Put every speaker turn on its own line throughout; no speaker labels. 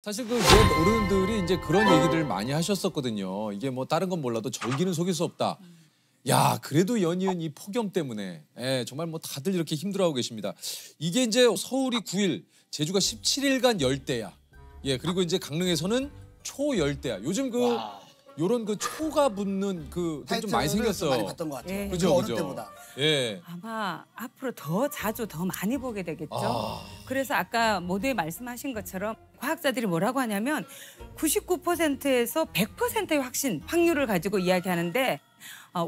사실 그 옛 어른들이 이제 그런 얘기를 많이 하셨었거든요. 이게 뭐 다른 건 몰라도 절기는 속일 수 없다. 야, 그래도 연이은 이 폭염 때문에 정말 뭐 다들 이렇게 힘들어하고 계십니다. 이게 이제 서울이 9일, 제주가 17일간 열대야. 예, 그리고 이제 강릉에서는 초열대야. 요즘 그 요런 그 초가 붙는 그 좀 많이 생겼어요.
많이 봤던 것 같아요.
예.
그죠,
어릴
그죠.
때보다.
예.
아마 앞으로 더 자주 더 많이 보게 되겠죠. 그래서 아까 모두에 말씀하신 것처럼 과학자들이 뭐라고 하냐면 99%에서 100%의 확률을 가지고 이야기하는데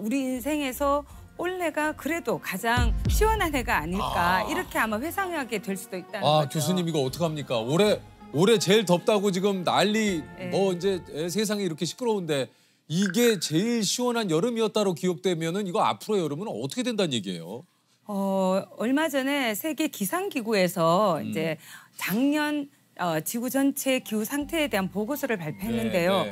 우리 인생에서 올해가 그래도 가장 시원한 해가 아닐까 이렇게 아마 회상하게 될 수도 있다는 거죠.
교수님 이거 어떡합니까? 올해 제일 덥다고 지금 난리 뭐 이제 세상이 이렇게 시끄러운데 이게 제일 시원한 여름이었다로 기억되면은 이거 앞으로의 여름은 어떻게 된다는 얘기예요?
얼마 전에 세계 기상기구에서 이제 작년 지구 전체 기후 상태에 대한 보고서를 발표했는데요.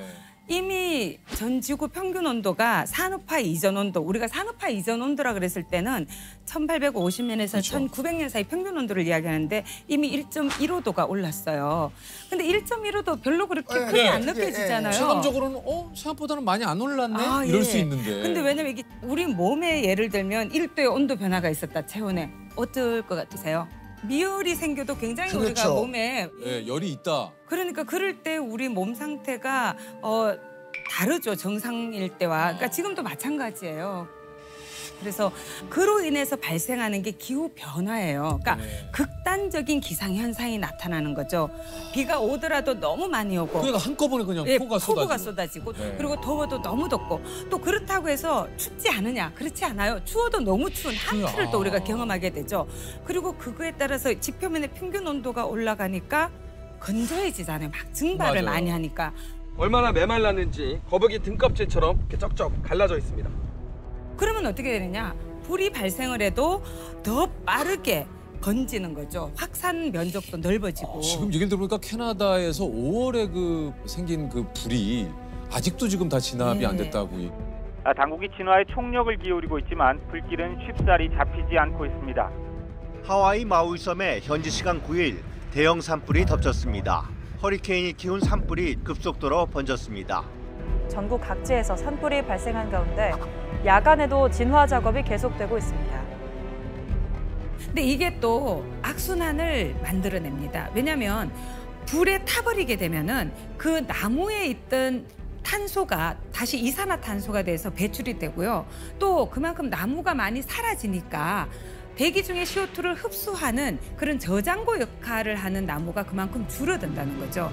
이미 전 지구 평균 온도가 산업화 이전 온도, 우리가 산업화 이전 온도라 그랬을 때는 1850년에서
그렇죠.
1900년 사이 평균 온도를 이야기하는데 이미 1.15도가 올랐어요. 근데 1.15도 별로 그렇게 크게 안 느껴지잖아요.
체감적으로는 생각보다는 많이 안 올랐네? 이럴 수 있는데.
근데 왜냐면 이게 우리 몸에 예를 들면 1도의 온도 변화가 있었다, 체온에. 어떨 것 같으세요? 미열이 생겨도 굉장히
그렇죠.
우리가 몸에
열이 있다.
그러니까 그럴 때 우리 몸 상태가 다르죠, 정상일 때와. 그러니까 지금도 마찬가지예요. 그래서 그로 인해서 발생하는 게 기후 변화예요. 그러니까 극단적인 기상 현상이 나타나는 거죠. 비가 오더라도 너무 많이 오고.
그러니까 한꺼번에 그냥
폭우가 쏟아지고. 그리고 더워도 너무 덥고. 또 그렇다고 해서 춥지 않으냐? 그렇지 않아요. 추워도 너무 추운 한풀을 또 우리가 경험하게 되죠. 그리고 그거에 따라서 지표면의 평균 온도가 올라가니까 건조해지잖아요. 막 증발을 많이 하니까.
얼마나 메말랐는지 거북이 등껍질처럼 이렇게 쩍쩍 갈라져 있습니다.
그러면 어떻게 되느냐? 불이 발생을 해도 더 빠르게 번지는 거죠. 확산 면적도 넓어지고.
지금 얘기를 들어보니까 캐나다에서 5월에 생긴 그 불이 아직도 지금 다 진압이 안 됐다고.
당국이 진화에 총력을 기울이고 있지만 불길은 쉽사리 잡히지 않고 있습니다.
하와이 마우이 섬에 현지 시간 9일 대형 산불이 덮쳤습니다. 허리케인이 키운 산불이 급속도로 번졌습니다.
전국 각지에서 산불이 발생한 가운데 야간에도 진화 작업이 계속되고 있습니다.
근데 이게 또 악순환을 만들어냅니다. 왜냐하면 불에 타버리게 되면은 그 나무에 있던 탄소가 다시 이산화탄소가 돼서 배출이 되고요. 또 그만큼 나무가 많이 사라지니까 대기 중에 CO2를 흡수하는 그런 저장고 역할을 하는 나무가 그만큼 줄어든다는 거죠.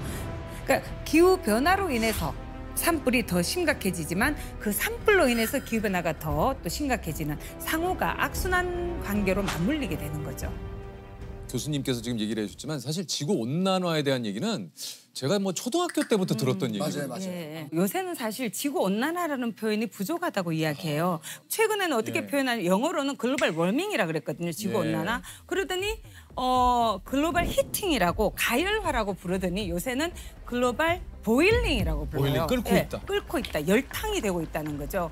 그러니까 기후 변화로 인해서 산불이 더 심각해지지만 그 산불로 인해서 기후변화가 더 또 심각해지는 상호가 악순환 관계로 맞물리게 되는 거죠.
교수님께서 지금 얘기를 해주셨지만 사실 지구온난화에 대한 얘기는 제가 뭐 초등학교 때부터 들었던 얘기예요.
맞아요.
예. 요새는 사실 지구온난화라는 표현이 부족하다고 이야기해요. 최근에는 어떻게 표현하냐면 영어로는 글로벌 워밍이라 그랬거든요. 지구온난화. 그러더니 글로벌 히팅이라고 가열화라고 부르더니 요새는 글로벌 보일링이라고 불러요.
보일링, 끓고 있다.
끓고 있다. 열탕이 되고 있다는 거죠.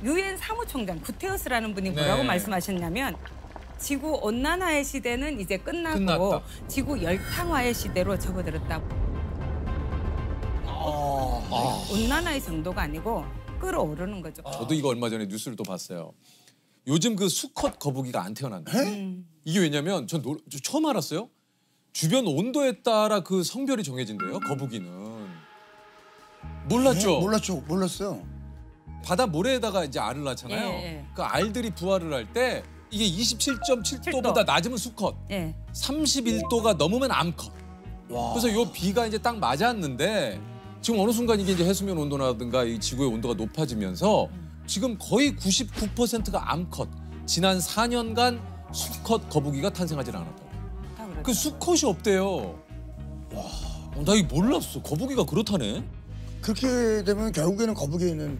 유엔 사무총장 구테우스라는 분이 뭐라고 말씀하셨냐면 지구 온난화의 시대는 이제 끝났다. 지구 열탕화의 시대로 접어들었다. 온난화의 정도가 아니고 끓어오르는 거죠.
저도 이거 얼마 전에 뉴스를 또 봤어요. 요즘 그 수컷 거북이가 안 태어난다. 이게 왜냐면 전 처음 알았어요. 주변 온도에 따라 그 성별이 정해진대요. 거북이는. 몰랐죠?
몰랐어요.
바다 모래에다가 이제 알을 낳잖아요. 그 알들이 부화를 할 때 이게 27.7도보다 낮으면 수컷, 31도가 넘으면 암컷. 그래서 요 비가 이제 딱 맞았는데 지금 어느 순간 이게 이제 해수면 온도라든가 이 지구의 온도가 높아지면서 지금 거의 99%가 암컷. 지난 4년간 수컷 거북이가 탄생하지 않았다고. 그 수컷이 없대요. 나 이거 몰랐어. 거북이가 그렇다네.
그렇게 되면 결국에는 거북이는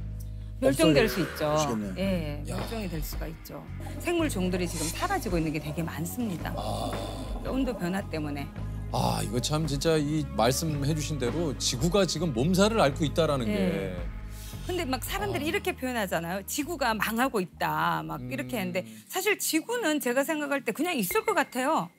멸종될 수 있죠.
없어지겠네요.
예, 멸종이 될 수가 있죠. 생물 종들이 지금 사라지고 있는 게 되게 많습니다. 온도 변화 때문에.
이거 참 진짜 이 말씀해 주신 대로 지구가 지금 몸살을 앓고 있다라는 게.
근데 막 사람들이 이렇게 표현하잖아요. 지구가 망하고 있다. 막 이렇게 하는데 사실 지구는 제가 생각할 때 그냥 있을 것 같아요.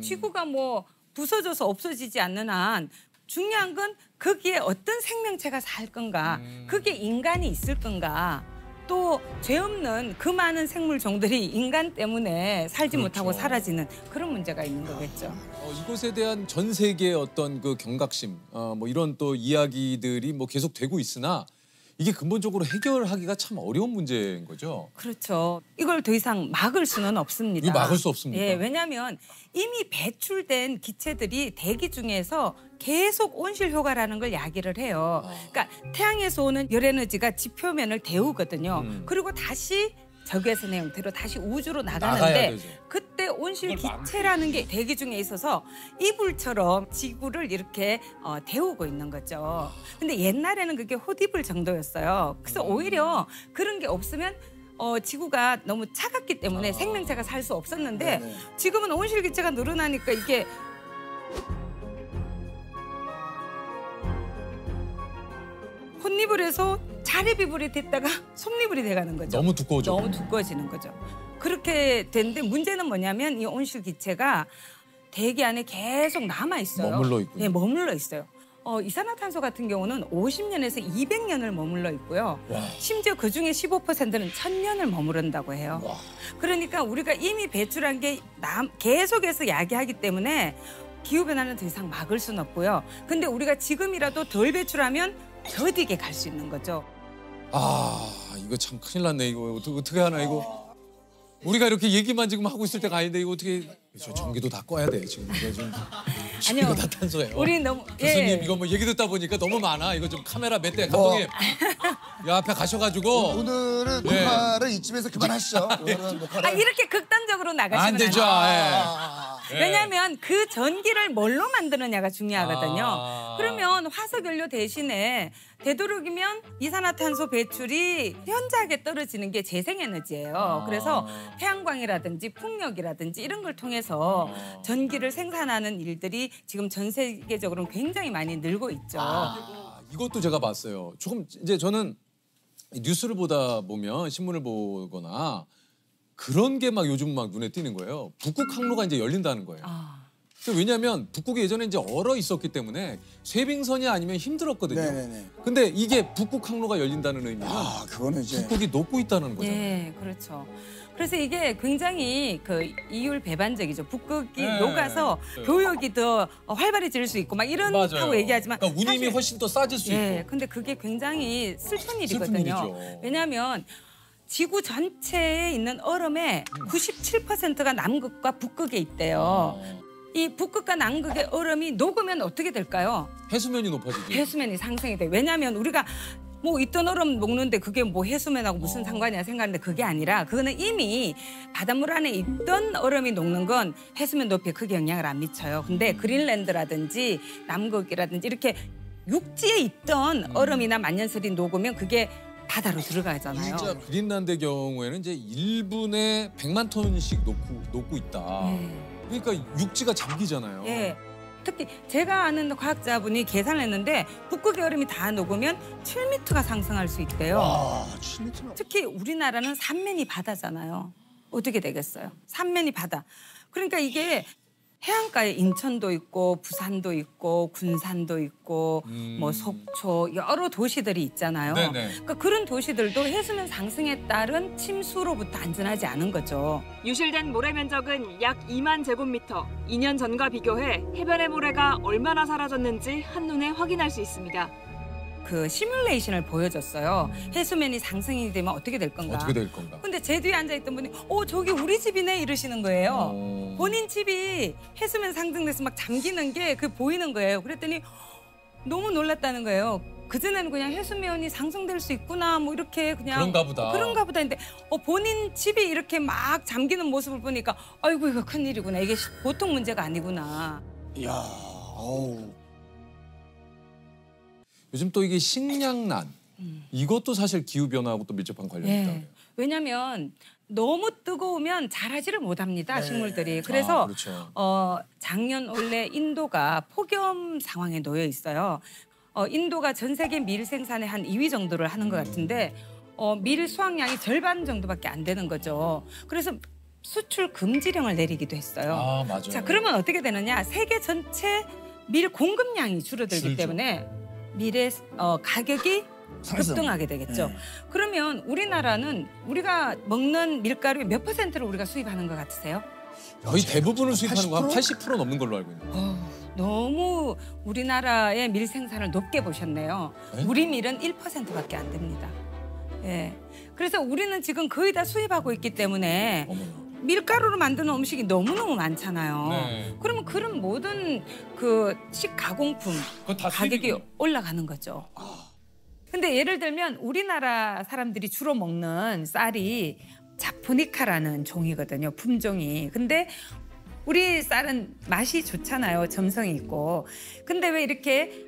지구가 뭐 부서져서 없어지지 않는 한 중요한 건 거기에 어떤 생명체가 살 건가, 그게 인간이 있을 건가, 또 죄 없는 그 많은 생물 종들이 인간 때문에 살지
그렇죠.
못하고 사라지는 그런 문제가 있는 거겠죠.
이곳에 대한 전 세계의 어떤 그 경각심, 뭐 이런 또 이야기들이 뭐 계속 되고 있으나 이게 근본적으로 해결하기가 참 어려운 문제인 거죠.
그렇죠. 이걸 더 이상 막을 수는 없습니다.
이거 막을 수 없습니까?
예, 왜냐하면 이미 배출된 기체들이 대기 중에서 계속 온실 효과라는 걸 야기를 해요. 그러니까 태양에서 오는 열 에너지가 지표면을 데우거든요. 그리고 다시 적외선의 형태로 다시 우주로 나가는데 그때 온실 기체라는 게 대기 중에 있어서 이불처럼 지구를 이렇게 데우고 있는 거죠. 근데 옛날에는 그게 헛이불 정도였어요. 그래서 오히려 그런 게 없으면 지구가 너무 차갑기 때문에 생명체가 살 수 없었는데
네네.
지금은 온실 기체가 늘어나니까 이게 콧니불에서 자리비불이 됐다가 솜니불이 돼가는 거죠.
너무 두꺼워져.
너무 두꺼워지는 거죠. 그렇게 되는데 문제는 뭐냐면 이 온실 기체가 대기 안에 계속 남아 있어요.
머물러 있군요.
네, 머물러 있어요. 이산화탄소 같은 경우는 50년에서 200년을 머물러 있고요. 심지어 그중에 15%는 1000년을 머무른다고 해요. 그러니까 우리가 이미 배출한 게 계속해서 야기하기 때문에 기후변화는 더 이상 막을 수는 없고요. 근데 우리가 지금이라도 덜 배출하면 더디게 갈 수 있는 거죠.
이거 참 큰일 났네. 이거 어떻게 하나 이거. 우리가 이렇게 얘기만 지금 하고 있을 때가 아닌데 이거 어떻게 저 전기도 다 꺼야 돼 지금. 이거 좀
아니요.
다 탄소예요.
우리 너무
교수님 이거 뭐 얘기 듣다 보니까 너무 많아. 이거 좀 카메라 몇 대 감독님. 이 앞에 가셔가지고
오늘은 녹화를 이쯤에서 그만하시죠. 오늘은 녹화를.
이렇게 극단적으로 나가시면
안 되죠. 예.
왜냐하면 그 전기를 뭘로 만드느냐가 중요하거든요. 그러면 화석연료 대신에 되도록이면 이산화탄소 배출이 현저하게 떨어지는 게 재생에너지예요. 그래서 태양광이라든지 풍력이라든지 이런 걸 통해서 전기를 생산하는 일들이 지금 전 세계적으로 굉장히 많이 늘고 있죠.
이것도 제가 봤어요. 조금 이제 저는 뉴스를 보다 보면 신문을 보거나 그런 게 막 요즘 막 눈에 띄는 거예요. 북극 항로가 이제 열린다는 거예요. 왜냐하면 북극이 예전에 이제 얼어 있었기 때문에 쇄빙선이 아니면 힘들었거든요.
네네네.
근데 이게 북극 항로가 열린다는 의미는
그거는 이제
북극이 녹고 있다는 거잖아요.
네, 그렇죠. 그래서 이게 굉장히 그 이율 배반적이죠. 북극이
네.
녹아서 교역이 더 활발해질 수 있고 막 이런다고 얘기하지만
그러니까 운임이
사실,
훨씬 더 싸질 수 있고.
근데 그게 굉장히 슬픈 일이거든요.
슬픈 일이죠.
왜냐하면 지구 전체에 있는 얼음의 97%가 남극과 북극에 있대요. 이 북극과 남극의 얼음이 녹으면 어떻게 될까요?
해수면이 높아지죠.
해수면이 상승이 돼요. 왜냐하면 우리가 뭐 있던 얼음 녹는데 그게 뭐 해수면하고 무슨 상관이냐 생각하는데 그게 아니라 그거는 이미 바닷물 안에 있던 얼음이 녹는 건 해수면 높이에 크게 영향을 안 미쳐요. 근데 그린랜드라든지 남극이라든지 이렇게 육지에 있던 얼음이나 만년설이 녹으면 그게 바다로 들어가잖아요.
진짜 그린란드의 경우에는 이제 1분에 100만 톤씩 녹고 있다. 그러니까 육지가 잠기잖아요.
예. 특히 제가 아는 과학자분이 계산을 했는데 북극의 얼음이 다 녹으면 7m가 상승할 수 있대요.
7m.
특히 우리나라는 삼면이 바다잖아요. 어떻게 되겠어요? 삼면이 바다. 그러니까 이게 해안가에 인천도 있고 부산도 있고 군산도 있고 뭐 속초 여러 도시들이 있잖아요.
네네.
그러니까 그런 도시들도 해수면 상승에 따른 침수로부터 안전하지 않은 거죠.
유실된 모래 면적은 약 2만 제곱미터. 2년 전과 비교해 해변의 모래가 얼마나 사라졌는지 한눈에 확인할 수 있습니다.
그 시뮬레이션을 보여줬어요. 해수면이 상승이 되면 어떻게 될 건가.
어떻게 될 건가.
근데 제 뒤에 앉아있던 분이 저기 우리 집이네 이러시는 거예요. 본인 집이 해수면 상승돼서 막 잠기는 게 그 보이는 거예요. 그랬더니 너무 놀랐다는 거예요. 그전에는 그냥 해수면이 상승될 수 있구나 뭐 이렇게 그냥 그런가 보다 했는데 본인 집이 이렇게 막 잠기는 모습을 보니까 아이고 이거 큰일이구나. 이게 보통 문제가 아니구나.
이야, 어우.
요즘 또 이게 식량난 이것도 사실 기후변화하고 또 밀접한 관련이 있다 그래요.
왜냐하면 너무 뜨거우면 자라지를 못합니다. 식물들이. 그래서
그렇죠.
작년 원래 인도가 폭염 상황에 놓여 있어요. 인도가 전 세계 밀 생산의 한 2위 정도를 하는 것 같은데 밀 수확량이 절반 정도밖에 안 되는 거죠. 그래서 수출 금지령을 내리기도 했어요.
맞아요.
자, 그러면 어떻게 되느냐? 세계 전체 밀 공급량이 줄어들기
줄죠.
때문에 밀의 가격이 급등하게 되겠죠.
네.
그러면 우리나라는 우리가 먹는 밀가루의 몇 %를 우리가 수입하는 것 같으세요?
거의 대부분을 수입하는 거 한 80% 넘는 걸로 알고 있는데.
너무 우리나라의 밀 생산을 높게 보셨네요.
네?
우리 밀은 1%밖에 안 됩니다. 예. 그래서 우리는 지금 거의 다 수입하고 있기 때문에
어머나.
밀가루로 만드는 음식이 너무너무 많잖아요.
네.
그러면 그런 모든 그 식가공품
그거 다
가격이
수입이군요.
올라가는 거죠. 근데 예를 들면 우리나라 사람들이 주로 먹는 쌀이 자포니카라는 종이거든요. 품종이. 근데 우리 쌀은 맛이 좋잖아요. 점성이 있고. 근데 왜 이렇게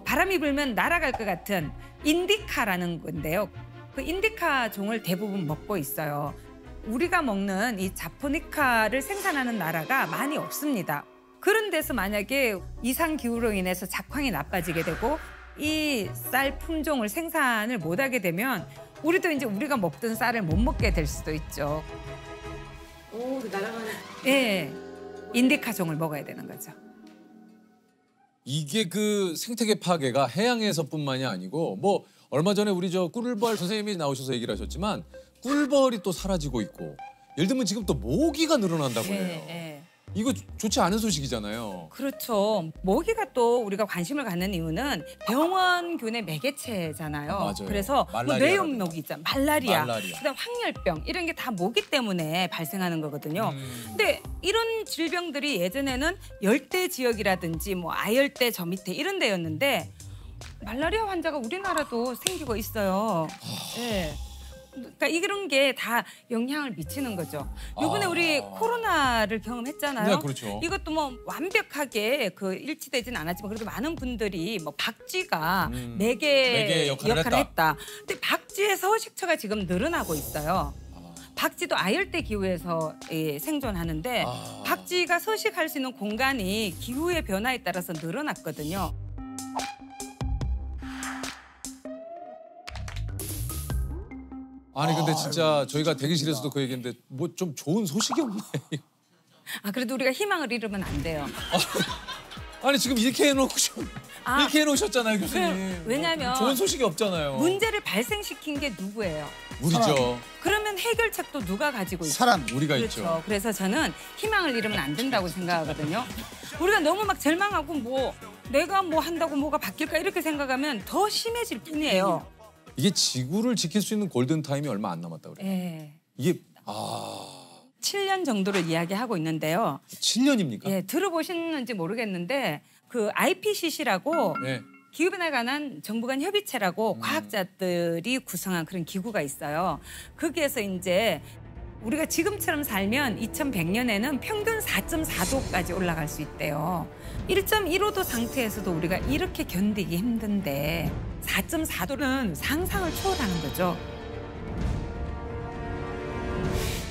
바람이 불면 날아갈 것 같은 인디카라는 건데요. 그 인디카 종을 대부분 먹고 있어요. 우리가 먹는 이 자포니카를 생산하는 나라가 많이 없습니다. 그런 데서 만약에 이상 기후로 인해서 작황이 나빠지게 되고 이 쌀 품종을 생산을 못하게 되면 우리도 이제 우리가 먹던 쌀을 못 먹게 될 수도 있죠.
오, 날아가는.
예, 인디카 종을 먹어야 되는 거죠.
이게 그 생태계 파괴가 해양에서뿐만이 아니고 뭐 얼마 전에 우리 저 꿀벌 선생님이 나오셔서 얘기를 하셨지만 꿀벌이 또 사라지고 있고 예를 들면 지금 또 모기가 늘어난다고 해요.
예.
이거 좋지 않은 소식이잖아요.
그렇죠. 모기가 또 우리가 관심을 갖는 이유는 병원균의 매개체잖아요.
맞아요.
그래서 뭐
말라리아라든가.
뇌염모기 있잖아요. 말라리아.
말라리아.
그다음 황열병 이런 게 다 모기 때문에 발생하는 거거든요. 근데 이런 질병들이 예전에는 열대 지역이라든지 뭐 아열대 저 밑에 이런 데였는데 말라리아 환자가 우리나라도 생기고 있어요. 네. 그러니까 이런 게 다 영향을 미치는 거죠. 요번에 우리 코로나를 경험했잖아요.
네, 그렇죠.
이것도 뭐 완벽하게 그 일치되진 않았지만 그래도 많은 분들이 뭐 박쥐가 매개 역할을 했다. 근데 박쥐의 서식처가 지금 늘어나고 있어요. 박쥐도 아열대 기후에서 생존하는데 박쥐가 서식할 수 있는 공간이 기후의 변화에 따라서 늘어났거든요.
아니 근데 진짜 저희가 대기실에서도 그 얘기했는데 뭐 좀 좋은 소식이 없나요?
아 그래도 우리가 희망을 잃으면 안 돼요.
아니 지금 이렇게 이렇게 해놓으셨잖아요 교수님.
왜냐면
좋은 소식이 없잖아요.
문제를 발생시킨 게 누구예요?
우리죠.
그러면 해결책도 누가 가지고 있어요?
사람.
우리가
그렇죠.
있죠.
그래서 저는 희망을 잃으면 안 된다고 생각하거든요. 우리가 너무 막 절망하고 뭐 내가 뭐 한다고 뭐가 바뀔까 이렇게 생각하면 더 심해질 뿐이에요.
이게 지구를 지킬 수 있는 골든 타임이 얼마 안 남았다 그래요.
예.
이게
7년 정도를 이야기하고 있는데요.
7년입니까?
예, 들어보셨는지 모르겠는데 그 IPCC라고
네.
기후변화에 관한 정부 간 협의체라고 과학자들이 구성한 그런 기구가 있어요. 거기에서 이제 우리가 지금처럼 살면 2100년에는 평균 4.4도까지 올라갈 수 있대요. 1.15도 상태에서도 우리가 이렇게 견디기 힘든데 4.4도는 상상을 초월하는 거죠.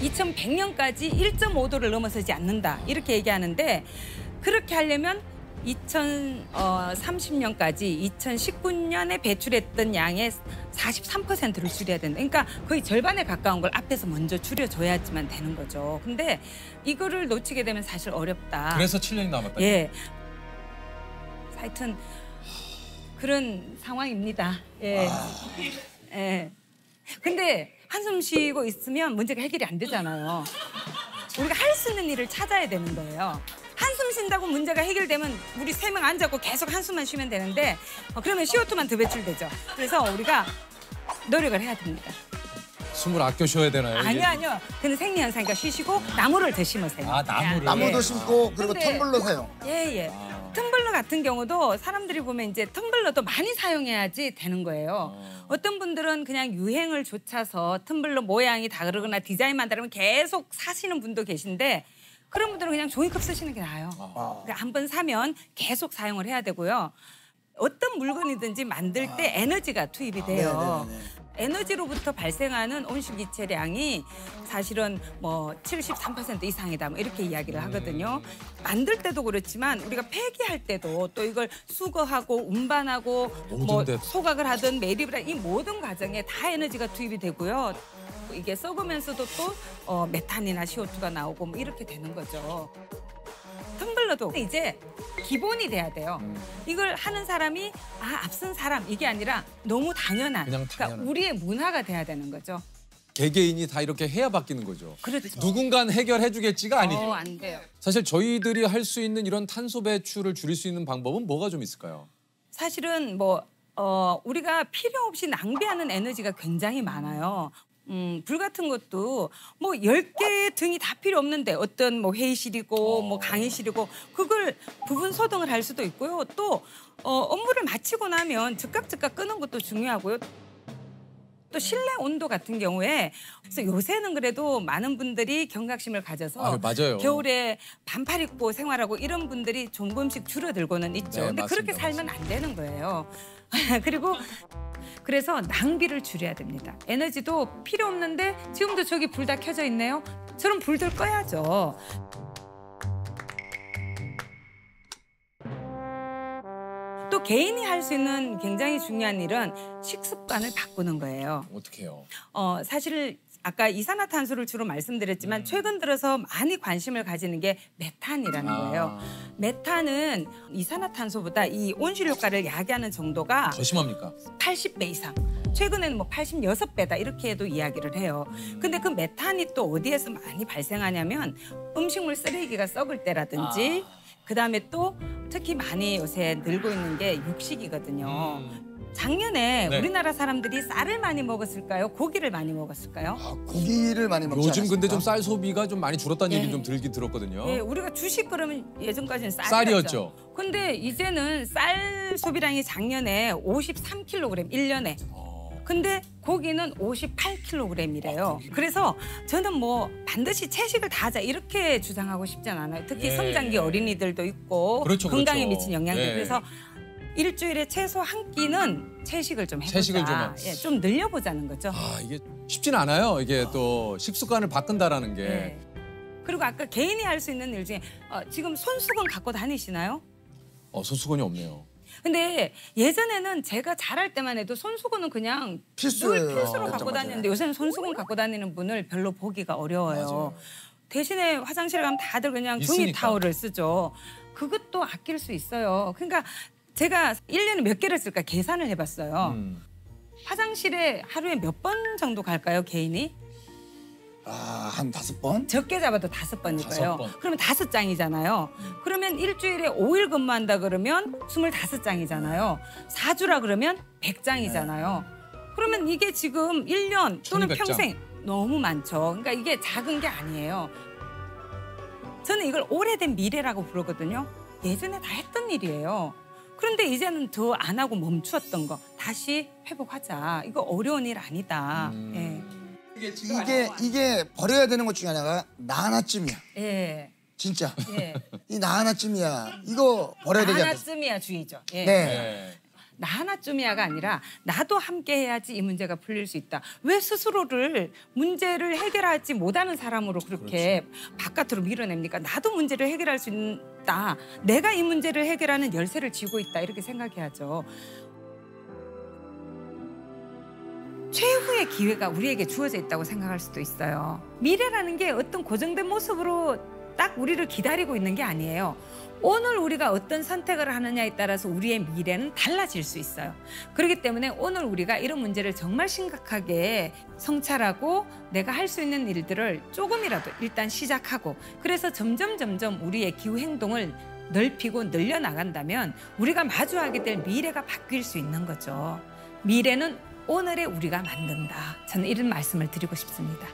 2100년까지 1.5도를 넘어서지 않는다 이렇게 얘기하는데 그렇게 하려면 2030년까지 2019년에 배출했던 양의 43%를 줄여야 된다. 그러니까 거의 절반에 가까운 걸 앞에서 먼저 줄여줘야지만 되는 거죠. 근데 이거를 놓치게 되면 사실 어렵다.
그래서 7년이 남았다.
예. 하여튼 그런 상황입니다. 예. 예. 근데 한숨 쉬고 있으면 문제가 해결이 안 되잖아요. 우리가 할 수 있는 일을 찾아야 되는 거예요. 한숨 쉰다고 문제가 해결되면 우리 3명 앉아고 계속 한숨만 쉬면 되는데 그러면 CO2만 더 배출되죠. 그래서 우리가 노력을 해야 됩니다.
숨을 아껴 쉬어야 되나요? 이게?
아니요. 그는 생리현상이니까 쉬시고 나무를 더 심으세요.
나무를.
나무도 심고 그리고
근데-
텀블러 사용.
예. 텀블러 같은 경우도 사람들이 보면 이제 텀블러도 많이 사용해야지 되는 거예요. 어떤 분들은 그냥 유행을 좇아서 텀블러 모양이 다르거나 디자인만 다르면 계속 사시는 분도 계신데 그런 분들은 그냥 종이컵 쓰시는 게 나아요. 그러니까 한번 사면 계속 사용을 해야 되고요. 어떤 물건이든지 만들 때 에너지가 투입이 돼요. 에너지로부터 발생하는 온실기체량이 사실은 뭐 73% 이상이다 뭐 이렇게 이야기를 하거든요. 만들 때도 그렇지만 우리가 폐기할 때도 또 이걸 수거하고 운반하고 뭐
데.
소각을 하든 매립을 하든 이 모든 과정에 다 에너지가 투입이 되고요. 이게 썩으면서도 또 메탄이나 CO2가 나오고 뭐 이렇게 되는 거죠. 텀블러 힘들어도 이제 기본이 돼야 돼요. 이걸 하는 사람이 앞선 사람 이게 아니라 너무 당연한.
그냥 당연한.
그러니까 우리의 문화가 돼야 되는 거죠.
개개인이 다 이렇게 해야 바뀌는 거죠.
그렇죠.
누군가는 해결해주겠지가 아니죠.
안 돼요.
사실 저희들이 할 수 있는 이런 탄소 배출을 줄일 수 있는 방법은 뭐가 좀 있을까요?
사실은 우리가 필요 없이 낭비하는 에너지가 굉장히 많아요. 불 같은 것도 10개의 등이 다 필요 없는데 어떤 회의실이고 강의실이고 그걸 부분 소등을 할 수도 있고요. 또 업무를 마치고 나면 즉각 끄는 것도 중요하고요. 또 실내 온도 같은 경우에 그래서 요새는 그래도 많은 분들이 경각심을 가져서
맞아요.
겨울에 반팔 입고 생활하고 이런 분들이 조금씩 줄어들고는 있죠.
네,
근데
맞습니다.
그렇게 살면 안 되는 거예요. 그리고 그래서 낭비를 줄여야 됩니다. 에너지도 필요 없는데 지금도 저기 불 다 켜져 있네요. 저런 불들 꺼야죠. 또 개인이 할 수 있는 굉장히 중요한 일은 식습관을 바꾸는 거예요.
어떻게 해요?
사실 아까 이산화탄소를 주로 말씀드렸지만 최근 들어서 많이 관심을 가지는 게 메탄이라는 거예요. 메탄은 이산화탄소보다 이 온실 효과를 야기하는 정도가
더 심합니까?
80배 이상. 최근에는 86배다 이렇게도 이야기를 해요. 근데 그 메탄이 또 어디에서 많이 발생하냐면 음식물 쓰레기가 썩을 때라든지 그다음에 또 특히 많이 요새 늘고 있는 게 육식이거든요. 작년에
네.
우리나라 사람들이 쌀을 많이 먹었을까요? 고기를 많이 먹었을까요?
고기를 많이 먹지
요즘 근데 좀
않았습니까?
쌀 소비가 좀 많이 줄었다는
예.
얘기 좀 들었거든요.
예, 우리가 주식 그러면 예전까지는
쌀이었죠.
근데 이제는 쌀 소비량이 작년에 53kg 1년에. 근데 고기는 58kg이래요. 그래서 저는 반드시 채식을 다 하자 이렇게 주장하고 싶진 않아요. 특히
예.
성장기 어린이들도 있고
그렇죠,
건강에
그렇죠.
미친 영향들.
예.
그래서 일주일에 최소 한 끼는 채식을 좀 해보자.
채식을 좀
좀 늘려보자는 거죠.
이게 쉽진 않아요. 이게 또 식습관을 바꾼다라는 게.
예. 그리고 아까 개인이 할 수 있는 일 중에 지금 손수건 갖고 다니시나요?
손수건이 없네요.
근데 예전에는 제가 자랄 때만 해도 손수건은 그냥
필수예요.
늘 필수로
맞아,
갖고
맞아요.
다니는데 요새는 손수건 갖고 다니는 분을 별로 보기가 어려워요.
맞아요.
대신에 화장실에 가면 다들 그냥 종이
있으니까.
타월을 쓰죠. 그것도 아낄 수 있어요. 그러니까 제가 1년에 몇 개를 쓸까 계산을 해봤어요. 화장실에 하루에 몇 번 정도 갈까요, 개인이?
한 5번?
적게 잡아도 5번일 거예요.
5번.
그러면 5장이잖아요. 그러면 일주일에 5일 근무한다 그러면 25장이잖아요. 4주라 그러면 100장이잖아요. 그러면 이게 지금 1년 또는
1200 장.
평생 너무 많죠. 그러니까 이게 작은 게 아니에요. 저는 이걸 오래된 미래라고 부르거든요. 예전에 다 했던 일이에요. 그런데 이제는 더 안 하고 멈추었던 거 다시 회복하자. 이거 어려운 일 아니다. 예.
이게 버려야 되는 것 중에 하나가 나 하나쯤이야.
예.
진짜.
예.
이 나 하나쯤이야. 이거 버려야 되지 않겠어?
하나쯤이야 주의죠. 예.
네.
나 하나쯤이야가 아니라 나도 함께 해야지 이 문제가 풀릴 수 있다. 왜 스스로를 문제를 해결하지 못하는 사람으로 그렇게 바깥으로 밀어냅니까? 나도 문제를 해결할 수 있다. 내가 이 문제를 해결하는 열쇠를 쥐고 있다. 이렇게 생각해야죠. 최후의 기회가 우리에게 주어져 있다고 생각할 수도 있어요. 미래라는 게 어떤 고정된 모습으로 딱 우리를 기다리고 있는 게 아니에요. 오늘 우리가 어떤 선택을 하느냐에 따라서 우리의 미래는 달라질 수 있어요. 그렇기 때문에 오늘 우리가 이런 문제를 정말 심각하게 성찰하고 내가 할 수 있는 일들을 조금이라도 일단 시작하고 그래서 점점 우리의 기후 행동을 넓히고 늘려나간다면 우리가 마주하게 될 미래가 바뀔 수 있는 거죠. 미래는 오늘의 우리가 만든다. 저는 이런 말씀을 드리고 싶습니다.